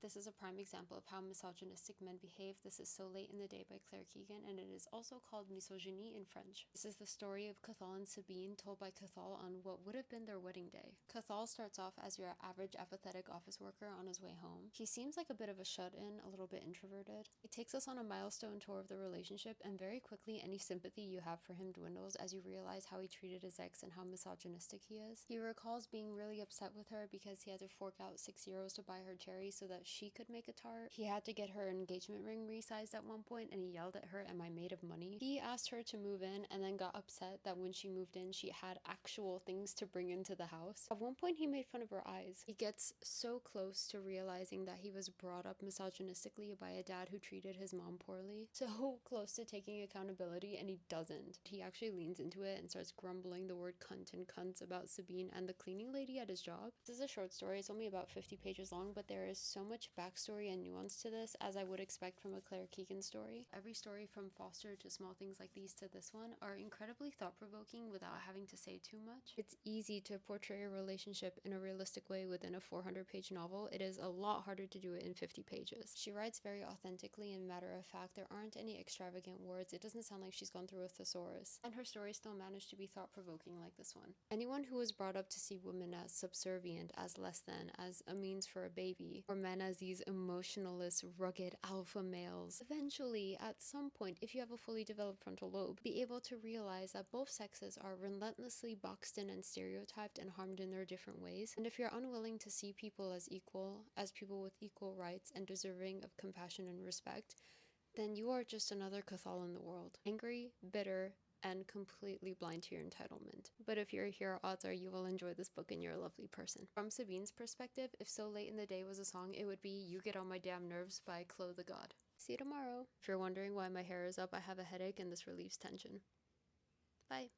This is a prime example of how misogynistic men behave. This is So Late in the Day by Claire Keegan, and it is also called Misogynie in French. This is the story of Cathal and Sabine, told by Cathal on what would have been their wedding day. Cathal starts off as your average apathetic office worker on his way home. He seems like a bit of a shut-in, a little bit introverted. He takes us on a milestone tour of the relationship, and very quickly any sympathy you have for him dwindles as you realize how he treated his ex and how misogynistic he is. He recalls being really upset with her because he had to fork out €6 to buy her cherry so that she could make a tart. He had to get her engagement ring resized at one point, and he yelled at her, "Am I made of money?" He asked her to move in and then got upset that when she moved in she had actual things to bring into the house. At one point he made fun of her eyes. He gets so close to realizing that he was brought up misogynistically by a dad who treated his mom poorly. So close to taking accountability, and he doesn't. He actually leans into it and starts grumbling the word cunt and cunts about Sabine and the cleaning lady at his job. This is a short story. It's only about 50 pages long, but there is so much backstory and nuance to this as I would expect from a Claire Keegan story. Every story from Foster to Small Things Like These to this one are incredibly thought-provoking without having to say too much. It's easy to portray a relationship in a realistic way within a 400-page novel. It is a lot harder to do it in 50 pages. She writes very authentically and matter of fact. There aren't any extravagant words. It doesn't sound like she's gone through a thesaurus. And her stories still manage to be thought-provoking like this one. Anyone who was brought up to see women as subservient, as less than, as a means for a baby, or men as these emotionless, rugged alpha males, eventually, at some point, if you have a fully developed frontal lobe, be able to realize that both sexes are relentlessly boxed in and stereotyped and harmed in their different ways. And if you're unwilling to see people as equal, as people with equal rights and deserving of compassion and respect, then you are just another Cathal in the world. Angry, bitter, and completely blind to your entitlement. But if you're a hero author, you will enjoy this book and you're a lovely person. From Sabine's perspective, if So Late in the Day was a song, it would be You Get on My Damn Nerves by Chloe the God. See you tomorrow. If you're wondering why my hair is up, I have a headache and this relieves tension. Bye.